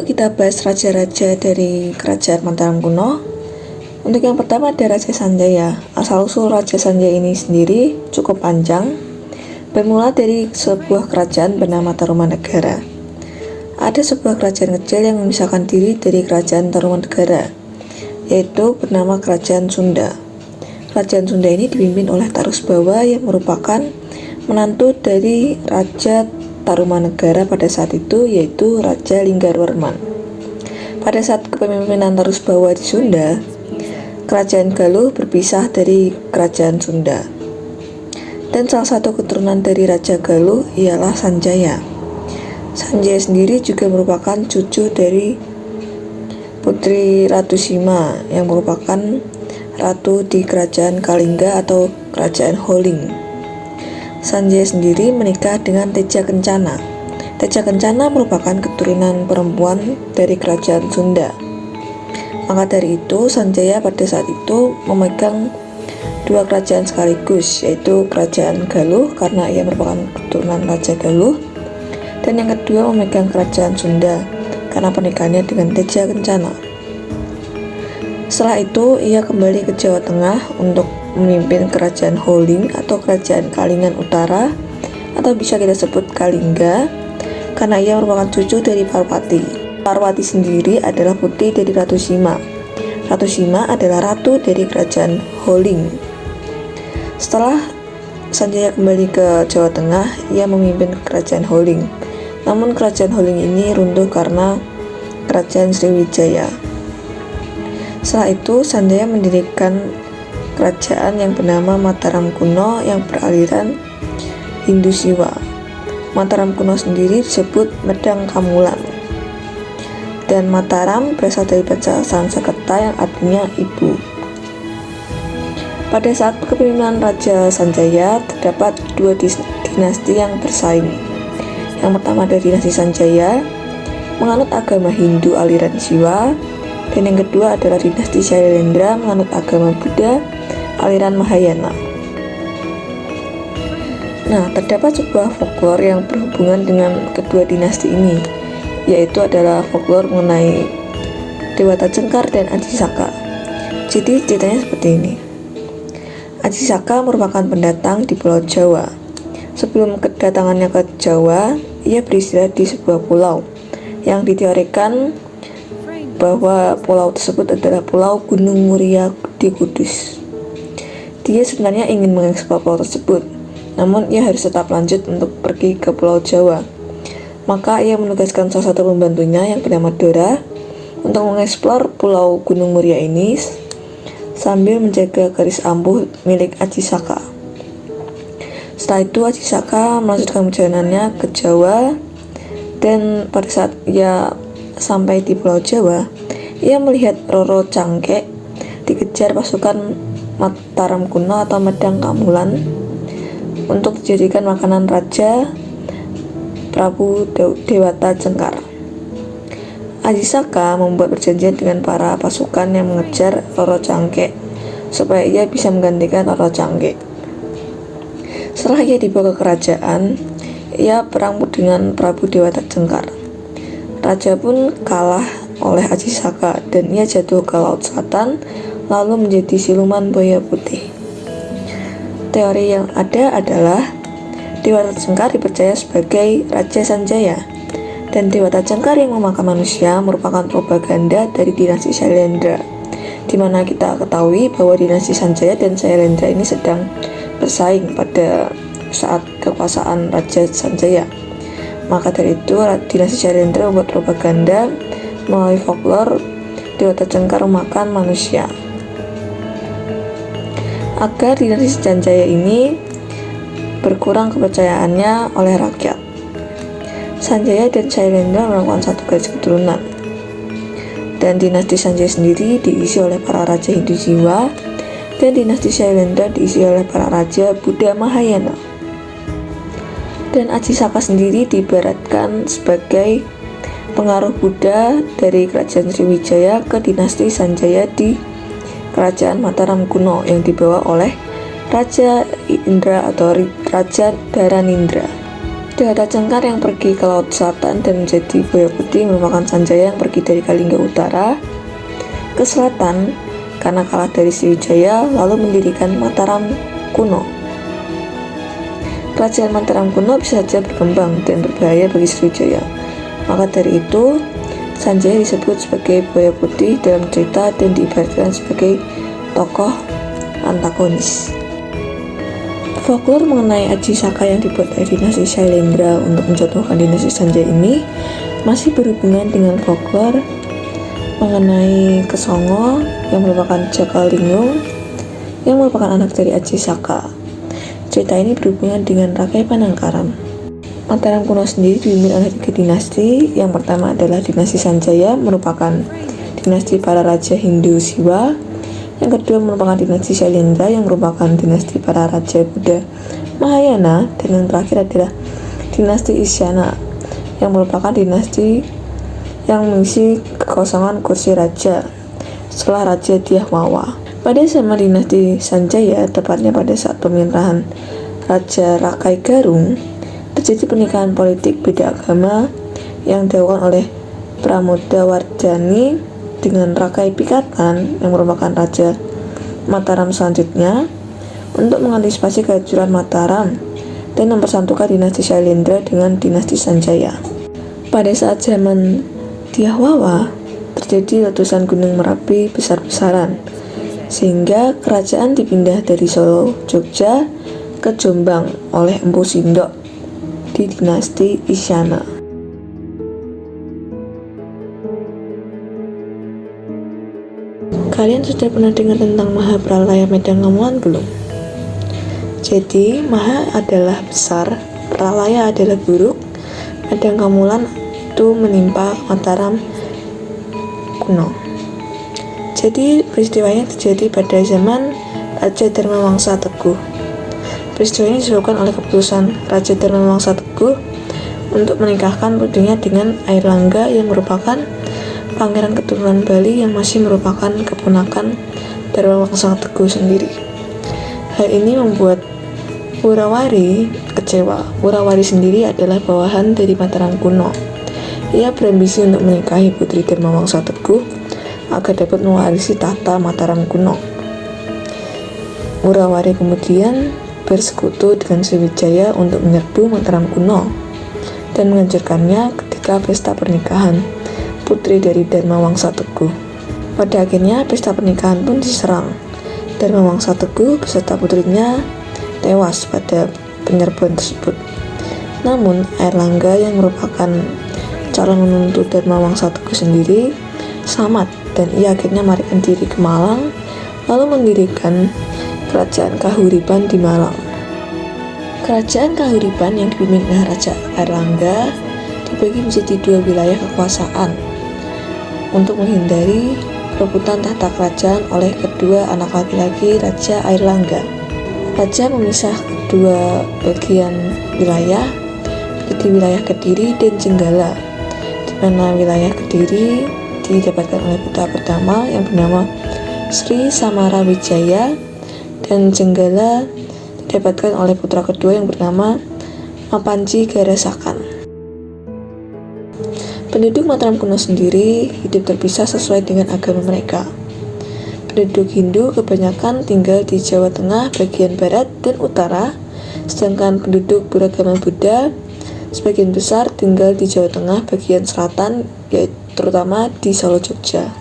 Yuk kita bahas raja-raja dari kerajaan Mataram kuno. Untuk yang pertama ada Raja Sanjaya. Asal-usul Raja Sanjaya ini sendiri cukup panjang, bermula dari sebuah kerajaan bernama Tarumanegara. Ada sebuah kerajaan kecil yang memisahkan diri dari kerajaan Tarumanegara, yaitu bernama Kerajaan Sunda. Kerajaan Sunda ini dipimpin oleh Tarusbawa yang merupakan menantu dari Raja Tarumanegara pada saat itu, yaitu Raja Linggarwarman. Pada saat kepemimpinan Tarusbawa di Sunda, Kerajaan Galuh berpisah dari Kerajaan Sunda. Dan salah satu keturunan dari Raja Galuh ialah Sanjaya. Sanjaya sendiri juga merupakan cucu dari Putri Ratu Sima yang merupakan ratu di Kerajaan Kalingga atau Kerajaan Holing. Sanjaya sendiri menikah dengan Teja Kencana. Teja Kencana merupakan keturunan perempuan dari Kerajaan Sunda. Maka dari itu, Sanjaya pada saat itu memegang dua kerajaan sekaligus, yaitu Kerajaan Galuh karena ia merupakan keturunan Raja Galuh, dan yang kedua memegang Kerajaan Sunda karena pernikahannya dengan Teja Kencana. Setelah itu, ia kembali ke Jawa Tengah untuk memimpin Kerajaan Holing atau Kerajaan Kalingan Utara, atau bisa kita sebut Kalingga, karena ia merupakan cucu dari Parwati. Parwati sendiri adalah putri dari Ratu Sima. Ratu Sima adalah ratu dari Kerajaan Holing. Setelah Sanjaya kembali ke Jawa Tengah, ia memimpin Kerajaan Holing. Namun Kerajaan Holing ini runtuh karena Kerajaan Sriwijaya. Setelah itu, Sanjaya mendirikan kerajaan yang bernama Mataram kuno yang beraliran Hindu Siwa. Mataram kuno sendiri disebut Medang Kamulan. Dan Mataram berasal dari bahasa Sanskerta yang artinya ibu. Pada saat kepemimpinan Raja Sanjaya, terdapat dua dinasti yang bersaing. Yang pertama ada dinasti Sanjaya, menganut agama Hindu aliran Siwa, dan yang kedua adalah dinasti Shailendra, menganut agama Buddha aliran Mahayana. Nah, terdapat sebuah folklore yang berhubungan dengan kedua dinasti ini, yaitu adalah folklore mengenai Dewata Cengkar dan Ajisaka. Jadi ceritanya seperti ini. Ajisaka merupakan pendatang di Pulau Jawa. Sebelum kedatangannya ke Jawa, ia beristirahat di sebuah pulau yang diteorikan bahwa pulau tersebut adalah Pulau Gunung Muria di Kudus. Dia sebenarnya ingin mengeksplor pulau tersebut, namun ia harus tetap lanjut untuk pergi ke Pulau Jawa. Maka ia menugaskan salah satu pembantunya yang bernama Dora untuk mengeksplor Pulau Gunung Muria ini sambil menjaga garis ampuh milik Ajisaka. Setelah itu Ajisaka melanjutkan perjalanannya ke Jawa, dan pada saat ia sampai di Pulau Jawa, ia melihat Roro Cangkek dikejar pasukan Mataram kuno atau Medang Kamulan untuk dijadikan makanan Raja Prabu Dewata Cengkar. Ajisaka membuat perjanjian dengan para pasukan yang mengejar Roro Cangkek supaya ia bisa menggantikan Roro Cangkek. Setelah ia dibawa ke kerajaan, ia perang dengan Prabu Dewata Cengkar. Raja pun kalah oleh Ajisaka dan ia jatuh ke Laut Selatan lalu menjadi siluman buaya putih. Teori yang ada adalah Dewata Cengkar dipercaya sebagai Raja Sanjaya, dan Dewata Cengkar yang memakan manusia merupakan propaganda dari dinasti Shailendra, di mana kita ketahui bahwa dinasti Sanjaya dan Shailendra ini sedang bersaing pada saat kekuasaan Raja Sanjaya. Maka dari itu, dinasti Shailendra membuat propaganda melalui folklore Dewata Cengkar memakan manusia, agar dinasti Sanjaya ini berkurang kepercayaannya oleh rakyat. Sanjaya dan Shailendra melakukan satu garis keturunan, dan dinasti Sanjaya sendiri diisi oleh para raja Hindu Siwa, dan dinasti Shailendra diisi oleh para raja Buddha Mahayana. Dan Ajisaka sendiri diibaratkan sebagai pengaruh Buddha dari Kerajaan Sriwijaya ke dinasti Sanjaya di Kerajaan Mataram kuno yang dibawa oleh Raja Indra atau Raja Dharanindra. Ada Raja Cengkar yang pergi ke Laut Selatan dan menjadi buaya putih merupakan Sanjaya yang pergi dari Kalingga Utara ke selatan karena kalah dari Sriwijaya lalu mendirikan Mataram kuno. Kerajaan Mataram kuno bisa saja berkembang dan berbahaya bagi Sriwijaya. Maka dari itu, Sanjaya disebut sebagai buaya putih dalam cerita dan diibaratkan sebagai tokoh antagonis. Folklore mengenai Aji Saka yang dibuat oleh dinasti Shailendra untuk menjatuhkan dinasti Sanjaya ini masih berhubungan dengan folklore mengenai Kesongo yang merupakan Jakalingung yang merupakan anak dari Aji Saka. Cerita ini berhubungan dengan Rakai Panangkaram. Mataram kuno sendiri dipimpin oleh 3 dinasti. Yang pertama adalah dinasti Sanjaya, merupakan dinasti para raja Hindu Siwa. Yang kedua merupakan dinasti Shailendra yang merupakan dinasti para raja Buddha Mahayana. Dan yang terakhir adalah dinasti Isyana yang merupakan dinasti yang mengisi kekosongan kursi raja setelah Raja Dhyahwawa. Pada zaman dinasti Sanjaya, tepatnya pada saat pemerintahan Raja Rakai Garung, terjadi pernikahan politik beda agama yang dilakukan oleh Pramodawardhani dengan Rakai Pikatan yang merupakan Raja Mataram selanjutnya untuk mengantisipasi kehancuran Mataram dan mempersatukan dinasti Shailendra dengan dinasti Sanjaya. Pada saat zaman Dhyahwawa, terjadi letusan Gunung Merapi besar-besaran sehingga kerajaan dipindah dari Solo, Jogja ke Jombang oleh Empu Sindok di dinasti Isyana. Kalian sudah pernah dengar tentang Maha Pralaya Medang Lamongan belum? Jadi, Maha adalah besar, Pralaya adalah buruk, Medang Kamulan itu menimpa Mataram kuno. Jadi, peristiwanya terjadi pada zaman Raja Dharmawangsa Teguh. Peristiwa ini disebabkan oleh keputusan Raja Dharmawangsa Teguh untuk menikahkan putrinya dengan Airlangga yang merupakan pangeran keturunan Bali yang masih merupakan keponakan Dharmawangsa Teguh sendiri. Hal ini membuat Wurawari kecewa. Wurawari sendiri adalah bawahan dari Mataram kuno. Ia berambisi untuk menikahi putri Dharmawangsa Teguh agar dapat mewarisi tahta Mataram kuno. Wurawari kemudian bersekutu dengan Sriwijaya untuk menyerbu Mataram kuno dan menghancurkannya ketika pesta pernikahan putri dari Dharmawangsa Teguh. Pada akhirnya pesta pernikahan pun diserang. Dharmawangsa Teguh beserta putrinya tewas pada penyerbuan tersebut. Namun Airlangga yang merupakan calon menantu Dharmawangsa Teguh sendiri selamat dan ia akhirnya melarikan diri ke Malang lalu mendirikan Kerajaan Kahuriban di Malang. Kerajaan Kahuriban yang dipimpin oleh Raja Airlangga dibagi menjadi 2 wilayah kekuasaan untuk menghindari perebutan tahta kerajaan oleh kedua anak laki-laki Raja Airlangga. Raja memisah kedua bagian wilayah menjadi wilayah Kediri dan Jenggala, di mana wilayah Kediri didapatkan oleh putra pertama yang bernama Sri Samarawijaya dan Jenggala didapatkan oleh putra kedua yang bernama Mapanji Garasakan. Penduduk Mataram kuno sendiri hidup terpisah sesuai dengan agama mereka. Penduduk Hindu kebanyakan tinggal di Jawa Tengah bagian barat dan utara, sedangkan penduduk beragama Buddha sebagian besar tinggal di Jawa Tengah bagian selatan, yaitu terutama di Solo, Jogja.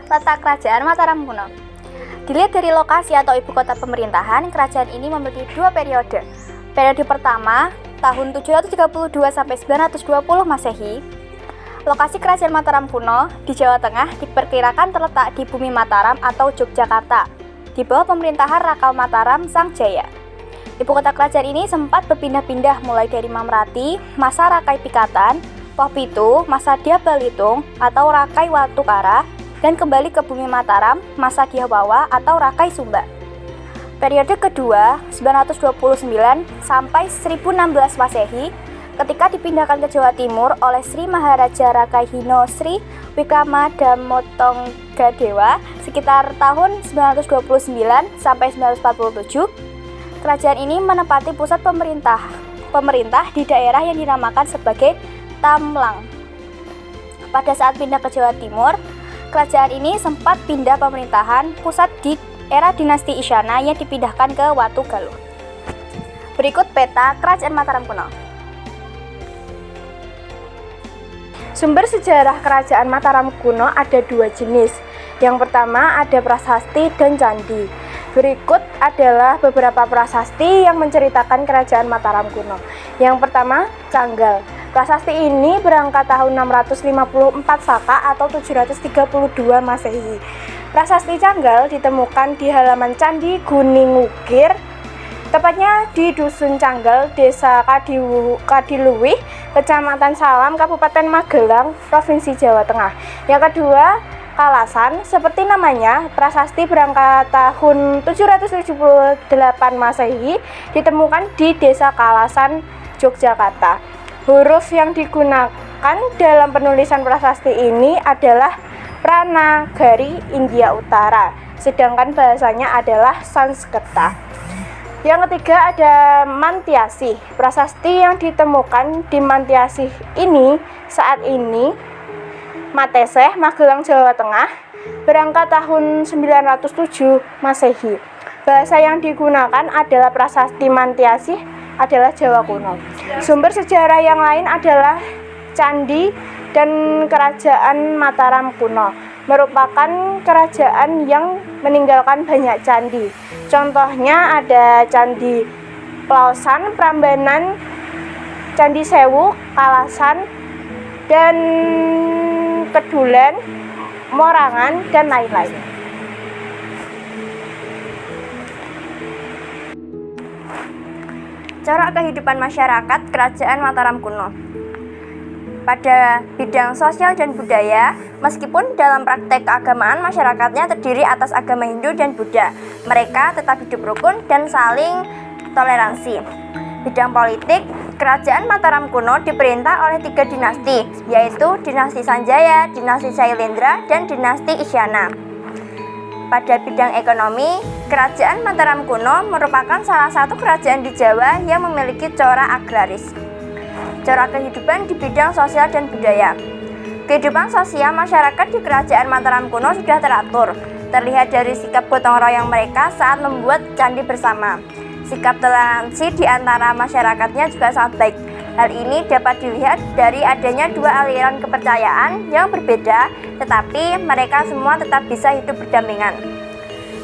Letak Kerajaan Mataram kuno. Dilihat dari lokasi atau ibu kota pemerintahan, kerajaan ini memiliki 2 periode. Periode pertama, tahun 732 sampai 920 Masehi. Lokasi Kerajaan Mataram kuno di Jawa Tengah diperkirakan terletak di Bumi Mataram atau Yogyakarta, di bawah pemerintahan Raka Mataram Sang Jaya. Ibu kota kerajaan ini sempat berpindah-pindah mulai dari Mamrati, masa Rakai Pikatan, Poh Pitu, masa Dia Balitung atau Rakai Watukara, dan kembali ke bumi Mataram, masa Giawawa atau Rakai Sumba. Periode kedua, 929 sampai 1016 Masehi, ketika dipindahkan ke Jawa Timur oleh Sri Maharaja Rakai Hino Sri Wikramadamottonggadewa sekitar tahun 929 sampai 947, kerajaan ini menempati pusat pemerintah di daerah yang dinamakan sebagai Tamlang. Pada saat pindah ke Jawa Timur, kerajaan ini sempat pindah pemerintahan pusat di era dinasti Isyana yang dipindahkan ke Watu Galuh. Berikut peta Kerajaan Mataram kuno. Sumber sejarah Kerajaan Mataram kuno ada dua jenis. Yang pertama ada prasasti dan candi. Berikut adalah beberapa prasasti yang menceritakan Kerajaan Mataram kuno. Yang pertama, Canggal. Prasasti ini berangkat tahun 654 Saka atau 732 Masehi. Prasasti Canggal ditemukan di halaman Candi Guning Wukir, tepatnya di Dusun Canggal, Desa Kadiluwih, Kecamatan Salam, Kabupaten Magelang, Provinsi Jawa Tengah. Yang kedua, Kalasan. Seperti namanya, prasasti berangkat tahun 778 Masehi, ditemukan di Desa Kalasan, Yogyakarta. Huruf yang digunakan dalam penulisan prasasti ini adalah Pranagari India Utara, sedangkan bahasanya adalah Sanskerta. Yang ketiga ada Mantiasih. Prasasti yang ditemukan di Mantiasih ini saat ini Mateseh, Magelang, Jawa Tengah, berangkat tahun 907 Masehi. Bahasa yang digunakan adalah prasasti Mantiasih adalah Jawa kuno. Sumber sejarah yang lain adalah Candi dan Kerajaan Mataram kuno, merupakan kerajaan yang meninggalkan banyak candi. Contohnya ada Candi Plaosan, Prambanan, Candi Sewu, Kalasan, dan Kedulen, Morangan, dan lain-lain. Corak kehidupan masyarakat Kerajaan Mataram kuno. Pada bidang sosial dan budaya, meskipun dalam praktek keagamaan masyarakatnya terdiri atas agama Hindu dan Buddha, mereka tetap hidup rukun dan saling toleransi. Bidang politik, Kerajaan Mataram kuno diperintah oleh 3 dinasti, yaitu Dinasti Sanjaya, Dinasti Sailendra, dan Dinasti Isyana. Pada bidang ekonomi, Kerajaan Mataram kuno merupakan salah satu kerajaan di Jawa yang memiliki corak agraris. Corak kehidupan di bidang sosial dan budaya. Kehidupan sosial masyarakat di Kerajaan Mataram kuno sudah teratur, terlihat dari sikap gotong royong mereka saat membuat candi bersama. Sikap toleransi di antara masyarakatnya juga sangat baik. Hal ini dapat dilihat dari adanya 2 aliran kepercayaan yang berbeda, tetapi mereka semua tetap bisa hidup berdampingan.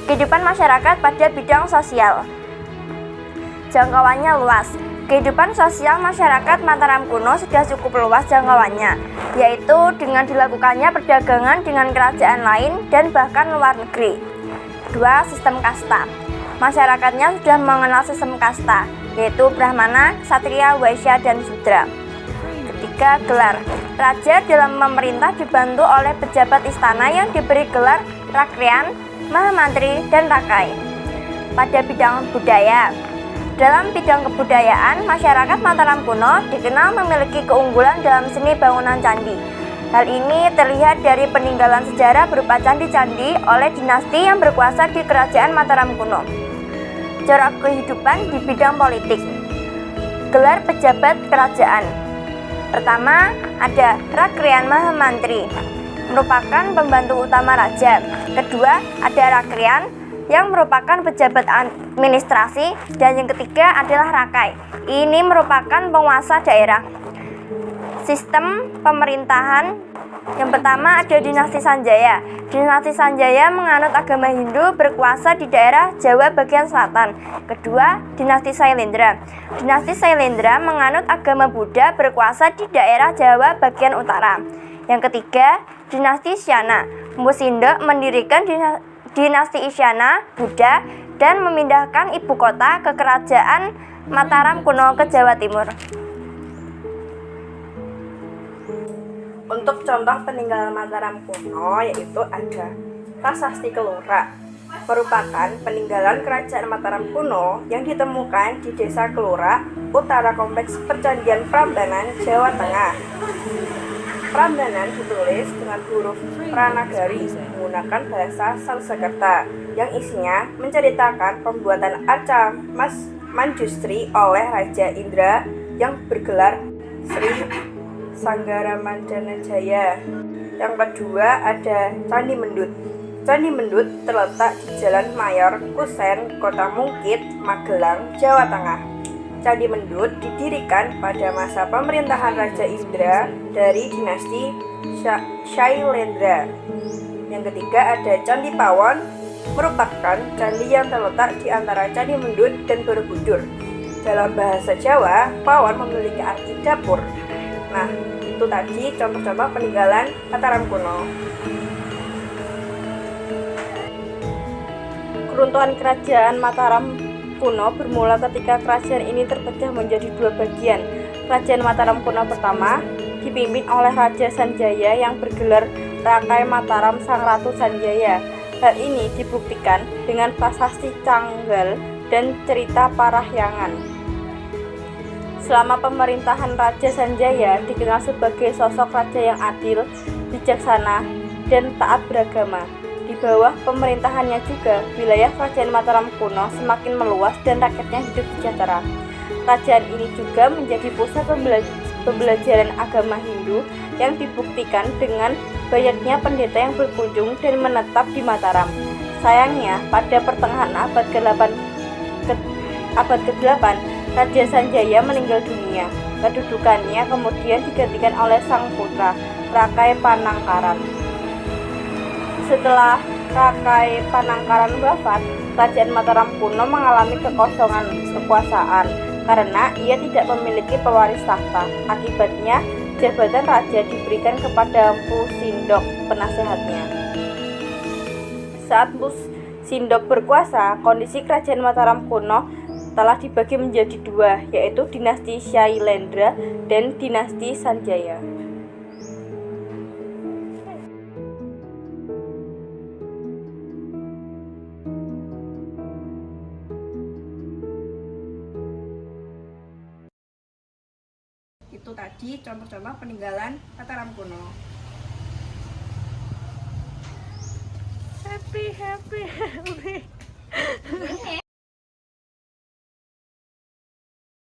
Kehidupan masyarakat pada bidang sosial. Jangkauannya luas. Kehidupan sosial masyarakat Mataram kuno sudah cukup luas jangkauannya, yaitu dengan dilakukannya perdagangan dengan kerajaan lain dan bahkan luar negeri. 2. Sistem kasta. Masyarakatnya sudah mengenal sistem kasta, yaitu Brahmana, Ksatria, Waisya, dan Sudra. Ketiga, gelar. Raja dalam memerintah dibantu oleh pejabat istana yang diberi gelar Rakrian, Mahamantri, dan Rakai. Pada bidang budaya. Dalam bidang kebudayaan, masyarakat Mataram kuno dikenal memiliki keunggulan dalam seni bangunan candi. Hal ini terlihat dari peninggalan sejarah berupa candi-candi oleh dinasti yang berkuasa di Kerajaan Mataram kuno. Corak kehidupan di bidang politik. Gelar pejabat kerajaan. Pertama, ada Rakrian Mahamantri, merupakan pembantu utama raja. Kedua, ada Rakrian yang merupakan pejabat administrasi, dan yang ketiga adalah Rakai. Ini merupakan penguasa daerah. Sistem pemerintahan. Yang pertama ada Dinasti Sanjaya. Dinasti Sanjaya menganut agama Hindu, berkuasa di daerah Jawa bagian selatan. Kedua, Dinasti Sailendra. Dinasti Sailendra menganut agama Buddha, berkuasa di daerah Jawa bagian utara. Yang ketiga, Dinasti Isyana. Empu Sindok mendirikan dinasti Isyana, Buddha, dan memindahkan ibu kota ke kerajaan Mataram kuno ke Jawa Timur. Untuk contoh peninggalan Mataram kuno yaitu ada Prasasti Kelora, merupakan peninggalan kerajaan Mataram kuno yang ditemukan di Desa Kelora, utara Kompleks Percandaian Prambanan, Jawa Tengah. Prambanan ditulis dengan huruf Pranagari menggunakan bahasa Sanskerta yang isinya menceritakan pembuatan arca Manjustri oleh Raja Indra yang bergelar Sri Sanggaramadana Jaya. Yang kedua ada Candi Mendut. Candi Mendut terletak di Jalan Mayor Kusen, Kota Mungkit, Magelang, Jawa Tengah. Candi Mendut didirikan pada masa pemerintahan Raja Indra dari dinasti Shailendra. Yang ketiga ada Candi Pawon, merupakan candi yang terletak di antara Candi Mendut dan Borobudur. Dalam bahasa Jawa, Pawon memiliki arti dapur. Nah, itu tadi contoh-contoh peninggalan Mataram kuno. Keruntuhan kerajaan Mataram kuno bermula ketika kerajaan ini terpecah menjadi dua bagian. Kerajaan Mataram kuno pertama dipimpin oleh Raja Sanjaya yang bergelar Rakai Mataram Sang Ratu Sanjaya. Hal ini dibuktikan dengan prasasti Canggal dan cerita Parahyangan. Selama pemerintahan Raja Sanjaya dikenal sebagai sosok raja yang adil, bijaksana, dan taat beragama. Di bawah pemerintahannya juga, wilayah kerajaan Mataram kuno semakin meluas dan rakyatnya hidup sejahtera. Kerajaan ini juga menjadi pusat pembelajaran agama Hindu yang dibuktikan dengan banyaknya pendeta yang berkunjung dan menetap di Mataram. Sayangnya, pada pertengahan abad ke-8, Raja Sanjaya meninggal dunia. Kedudukannya kemudian digantikan oleh sang putra, Rakai Panangkaran. Setelah Rakai Panangkaran wafat, kerajaan Mataram kuno mengalami kekosongan kekuasaan karena ia tidak memiliki pewaris tahta. Akibatnya, jabatan raja diberikan kepada Mpu Sindok, penasehatnya. Saat Mpu Sindok berkuasa, kondisi kerajaan Mataram kuno telah dibagi menjadi dua, yaitu dinasti Shailendra dan dinasti Sanjaya. Itu tadi contoh-contoh peninggalan Mataram kuno. Happy